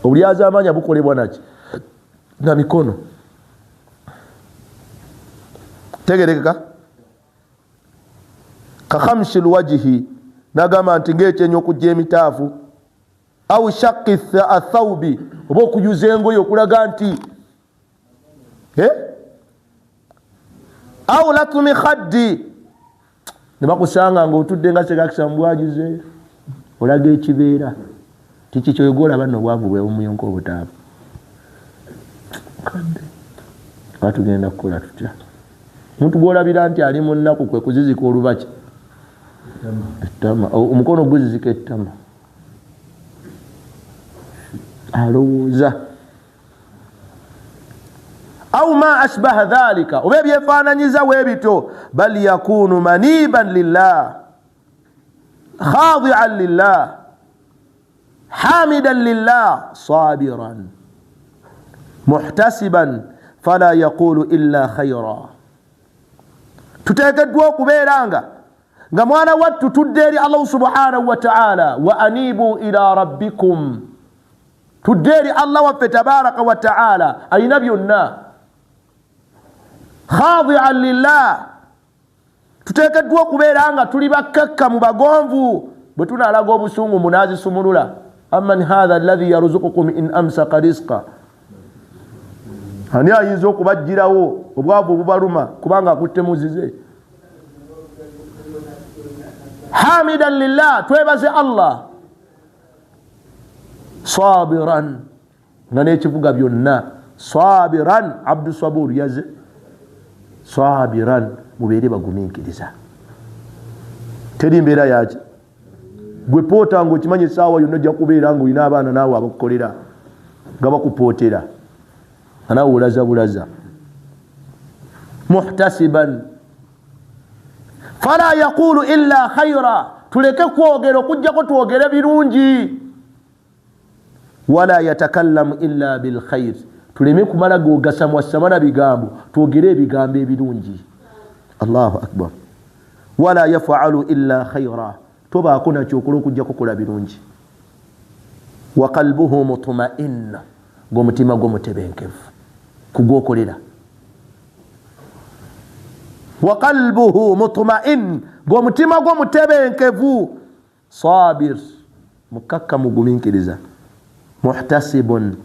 Obulyazaamanya bukolebwa naki? Na mikono. Tegerekeka? Kakhamshi lwajihi, nagamba nti ng'ekyenyo okujja emitaafu. Au shaqi athawbi, oba okuyuza engoye okulaga nti au latumi khaddi, ne bakusanga ng'otudde nga sekakisambwajuze olaga ekibeera. Tiki kyoyogola bano obwavu bwe bumuyonka obutaafu. Batugenda kukola tutya? Muntu gwolabira nti ali mu nnaku kwe kuzizika olubaki ettama, omukono guzizika ettama, alowooza. Au ma ashbaha dhalika, oba ebyefaananyiza weebito. Bal yakunu maniban lillah, khadi'an lillah, hamidan lillah, sabiran, muhtasiban fala yaqulu illa khayra. Tuteekeddwa okubeeranga nga mwana wattu tudde eri Allah subhanahu wa ta'ala, wa anibu ila rabbikum, tudde eri Allah waffe tabaraka wa ta'ala alina byonna, khadi'an lillah. Tuteekeddwa okubeeranga tuli bakkakka mu bagonvu bwe tunaalaga obusungu munaazisumulula. amman hadha alladhi yarzuqukum in amsaka rizqa, ani ayinza okubajjirawo obwavu obubaluma kubanga akutte muzize. hamidan lillah, twebaze Allah. sabiran, nga n'ekivuga byonna. sabiran, abdu sabur yaze. sabiran, mubeere bagumiikiriza. Teri mbeera yaki gwe poota ng'okimanyi essaawa yonna ojja kubeera ng'olina abaana naawe abakukolera nga bakupootera, nga naawe olaza bulaza. muhtasiban fala yaqulu illa khayra, tuleke kwogera okujjako twogere birungi. wala yatakallamu illa bilkhayr, tuleme kumala gogasamwasamana bigambo, twogere ebigambo ebirungi. Allahu akbar. wala yafalu illa khayra, tobaako nakyokola okujja kukola birungi. wa qalbuhu mutma'inna, ng'omutima gwo mutebenkevu kugwokolera. wa qalbuhu mutma'in, ng'omutima gwo mutebenkevu. sabir, mukakka mugumiikiriza. muhtasibun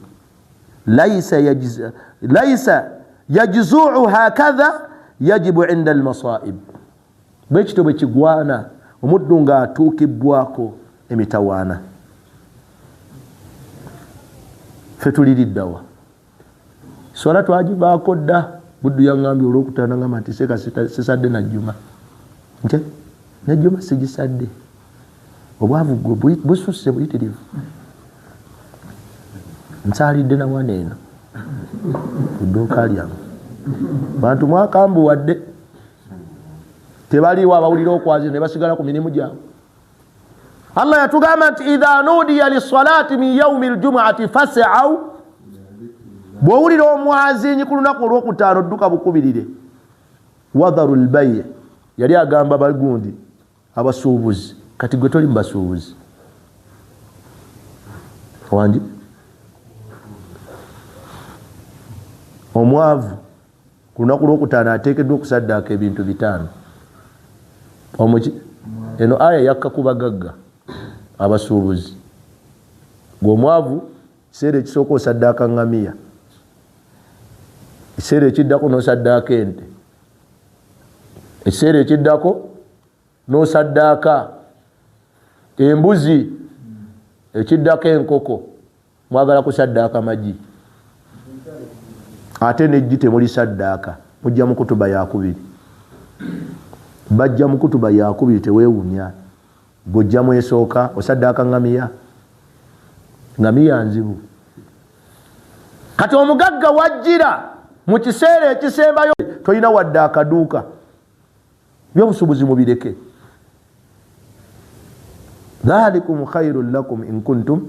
laysa yajzu'u hakadha yajibu inda almasaib, bwekito bwe kigwana omuddu ng'atuukibbwako emitawaana. Ffe tuliriddawa swala twagivaako dda. Buddu yaŋŋambye olwokutaano ngamba nti seeka sisadde najjuma. Nte najjuma sigisadde, obwavu gwe bususse buyitirivu. Nsaalidde na wana eno ku dduuka lyange, bantu mwakambuwadde, tebaliwo abawulira okwazira ne basigala ku mirimu gyabwe. Allah yatugamba nti idha nudiya lissalati min yaumi aljumuati fas'au, bw'owulira omwazinyi ku lunaku olwokutaano dduka bukubirire. wadharu lbayi, yali agamba bagundi abasuubuzi, kati gwe toli mubasuubuzi wangi. Omwavu ku lunaku lwokutaano ateekeddwa okusaddaaka ebintu 5. Omuki eno aya yakka ku bagagga abasuubuzi. Gw'omwavu kiseera ekisooka osaddaaka ŋŋamiya, ekiseera ekiddako n'osaddaaka ente, ekiseera ekiddako n'osaddaaka embuzi, ekiddako enkoko, mwagala kusaddaaka magi. Ate n'eggi temuli saddaaka, mujja mu kutuba yakubiri. Bajja mu kutuba yakubiri, teweewunya. Gojjamu esooka osaddaaka ŋŋamiya. Ŋŋamiya nzibu. Kati omugagga wajjira mu kiseera ekisembayo tolina wadde akaduuka, by'obusuubuzi mubireke. dhalikum khairun lakum in kuntum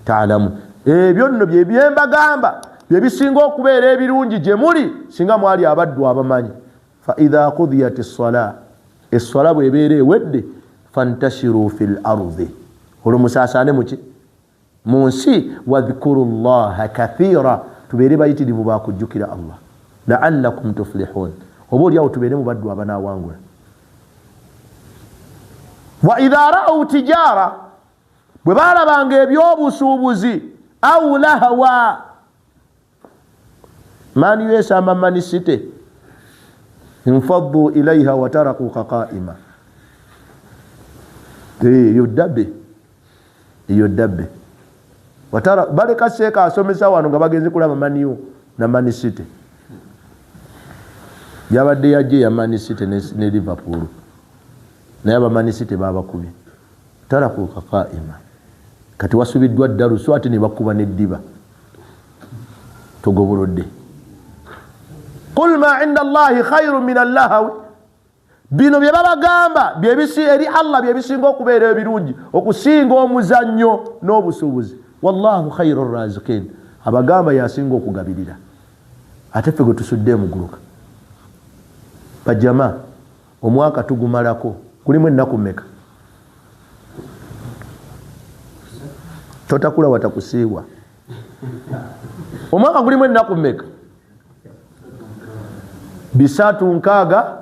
ta'lamun. Ebyo nno bye byembagamba bye bisinga okubeera ebirungi gye muli singa mwali abaddu abamanyi. Fa idha qudiyat as-salah, es-salah bw'ebeera ewedde, fantashiru fil ardi, olwo musaasaane muki mu nsi. wadhkuru llaha kathira, tubeere bayitirivu bakujjukira Allah. la'allakum tuflihun, oba oliawo tubeere mu baddu abanaawangula. wa idha ra'u tijara, bwe baalabanga ebyobusuubuzi, au lahawa, mani yesamba mani site, infaddu ilaiha wa tarakuka qa'ima. Iyo dabbe watara baleka Sheik asomesa wano nga bagenze kulaba maniyo na mani site. Yabadde yaje ya mani site ne Liverpool, naye aba mani site baba kubi tarakuka qa'ima. Kati wasubiddwa ddalu so ate ne bakuba n'eddiba togobolodde. Qul ma inda Allahi khairun min allahawi, bino bye babagamba byebisi eri Allah byebisinga okubeera ebirungi okusinga omuzannyo n'obusuubuzi. Wallahu khairur raziqin, abagamba yasinga okugabirira. ate ffe gwe tusudde emuguluka. Bajama omwaka tugumalako kulimu ennaku mmeka? Totakula watakusiibwa. Omwaka gulimu ennaku mmeka? 365.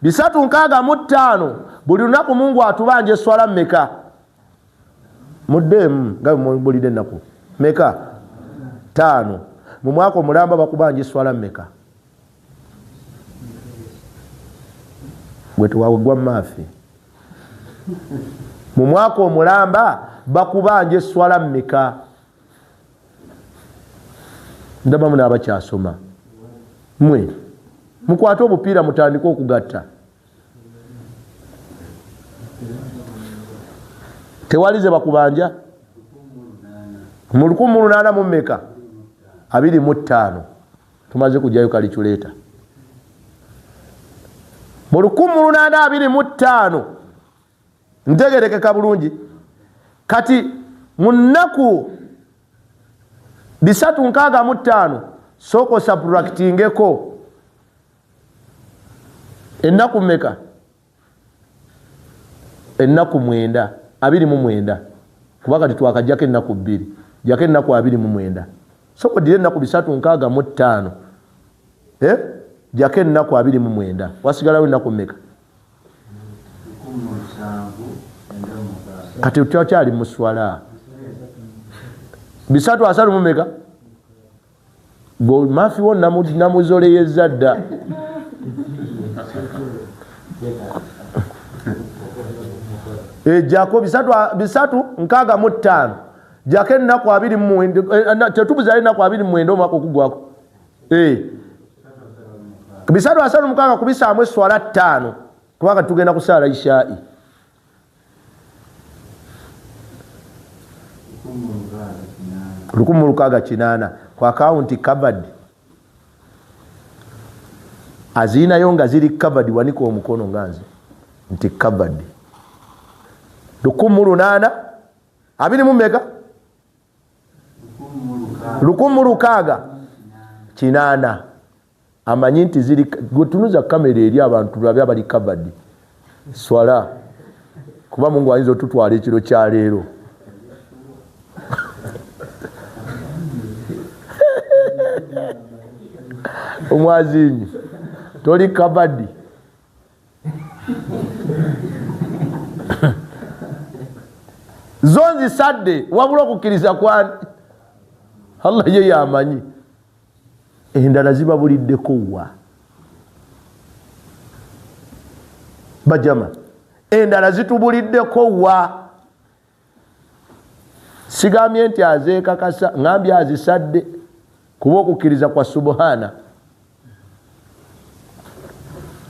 365 buli lunaku Mungu atubanja eswala mmeka? Muddemu nga bulidde ennaku mmeka? 5. Mu mwaka omulamba bakubanja eswala mmeka? Bwe tuwagwa maafi. Mu mwaka omulamba bakubanja eswala mmeka? Ndaba muna abakyasoma. Mwe mukwate obupiira mutandika okugatta. Tewalize bakubanja? Mu 1800 mu mmeka? 25. Tumaze kujjayo kalikyuleeta. Mu 1825 ntegerekeka bulungi. Kati mu nnaku 365 soko subtractingeko ennaku mmeka? Ennaku 9. 29. Kuba kati twakajjako ennaku 2. Jako ennaku 29. Soko dire ennaku 365. Jako ennaku 29. Wasigalawo ennaku mmeka? Kati twakyali muswala. 330 mu mmeka? Bo mafi wonna namuzoleyeza dda. Jako 365 jako ennaku 29. Tetubuzayo ennaku 29 omwaka okugwako. 336 kubisaamu eswala 5 kubanga tugenda kusaala ishai. Lukumu lukaga kinana kwa akaunti covered. Azina yonga ziri covered waniko omukono nganze. Nti covered. Lukumu lunana. Abini mu mmeka? Lukumu lukaga kinana. Amanyi nti ziri gutunuza kamera eri abantu babe abali covered. Swala. Kuba Mungu ayinza otutwala ekiro kya leero. Omwazinyi toli kabadi. Zonzi sadde wabula okukkiriza kwani Allah ye yamanyi. Endala zibabuliddeko wa bajama, endala zitubuliddeko wa. Sigambye nti azeekakasa, ngambye azisadde kuba okukkiriza kwa subhana.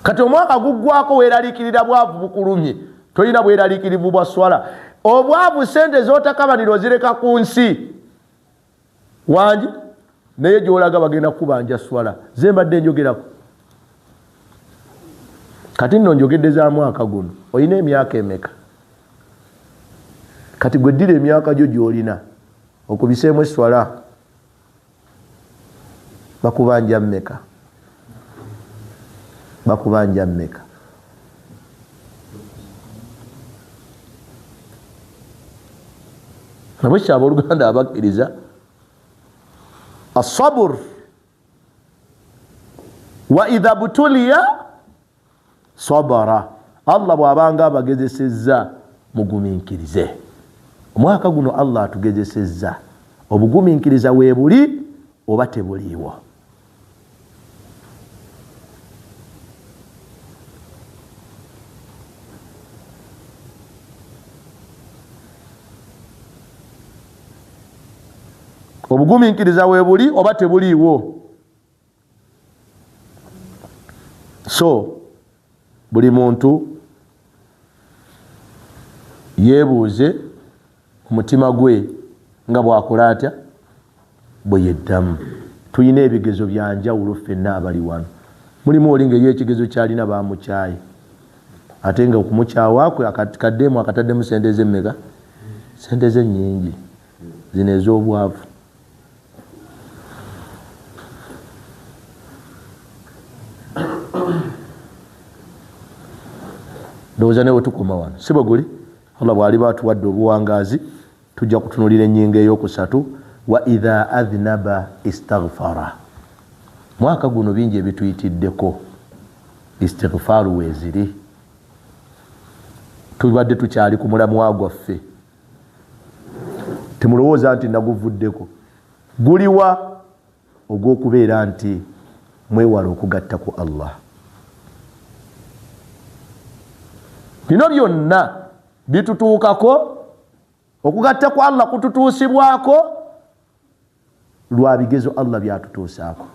Kati omwaka guggwako weeraliikirira bwavu bukulumye, tolina bweraliikirivu bwa swala. Obwavu sente z'otakabanira ozireka ku nsi wangi naye gy'olaga bagenda kubanja swala. Ze mbadde njogerako. Kati nno njogedde za mwaka guno. Olina emyaka emeka? Kati gwe ddira emyaka gyo gy'olina okubiseemu eswala. Bakubanja mmeka? Bakubanja mmeka? Nabwe Oluganda abakkiriza asabur wa idha butuliya sabara. Allah bw'abanga abagezesezza mugumiikirize. Omwaka guno Allah atugezesezza obugumiikiriza weebuli oba tebuliiwo. Obugumiikiriza weebuli oba tebuliiwo. So buli muntu yeebuuze omutima gwe nga bw'akola atya bwe yeddamu. Tuyina ebigezo bya njawulo ffenna abali wano. Mulimu oli ngeri ekigezo kyalina bamukyaye ate nga okumukyawakwe akaddeemu akataddemu sente z'emmeka? Sente ze nnyingi zino ez'obwavu. ndowooza newe tukoma wano si bwe guli. Allah bw'aliba atuwadde obuwangazi tujja kutunulira ennyingo ey'okusatu wa idha adhnaba istaghfara. Mwaka guno bingi ebituyitiddeko istighfaaru weeziri. Tubadde tukyali ku mulamwa gwaffe, temulowooza nti naguvuddeko. Guliwa ogw'okubeera nti mwewala okugatta ku Allah. Bino byonna bitutuukako, okugatta ku Allah kututuusibwako lwa bigezo Allah byatutuusaako.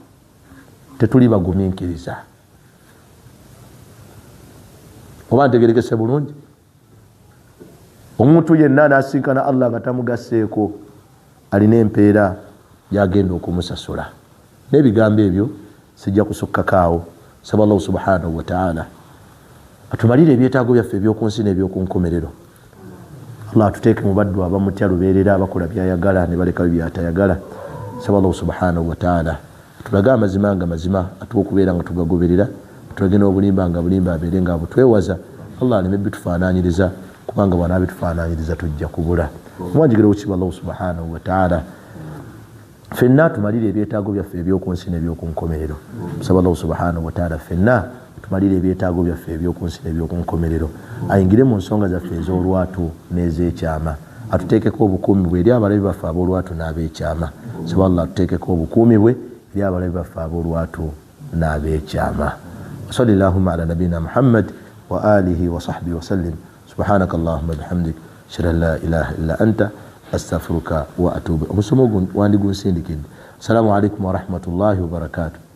Tetuli bagumiikiriza. Oba ntegerekese bulungi? Omuntu yenna n'asinkana Allah nga tamugasseeko alina empeera gyagenda okumusasula. N'ebigambo ebyo sijja kusukkakaawo. Saba Allah subhanahu wa ta'ala atumalire ebyetaago byaffe ebyokunsi n'ebyokunkomerero. Allah atuteeke mu baddu abamutya lubeerera, abakola byayagala ne baleka byatayagala. Saba Allah subhanahu wa ta'ala atulage amazima nga mazima, atuwa okubeera nga tugagoberera, atulage n'obulimba nga bulimba abeere nga butwewaza. Allah aleme bitufaananyiriza, kubanga bw'anaabitufaananyiriza tujja kubula. Mwanjigire wekitiibwa Allah subhanahu wa ta'ala ffenna tumalire ebyetaago byaffe ebyokunsi n'ebyokunkomerero. Saba Allah subhanahu wa ta'ala ffenna tumalire ebyetaago byaffe ebyokunsi n'ebyokunkomerero. Ayingire mu nsonga zaffe ez'olwatu n'ez'ekyama, atuteekeko obukuumi bwe eri abalabi baffe ab'olwatu n'ab'ekyama. Saba Allah atuteekeko obukuumi bwe eri abalabi baffe ab'olwatu n'ab'ekyama. Sallallahu ala nabina Muhammad wa alihi wa sahbihi wa sallim. Subhanaka Allahumma bihamdik ashhadu an la ilaha illa anta astaghfiruka wa atubu. Omusomo wandi gunsindikidde. Assalamu alaikum wa rahmatullahi wa barakatuh.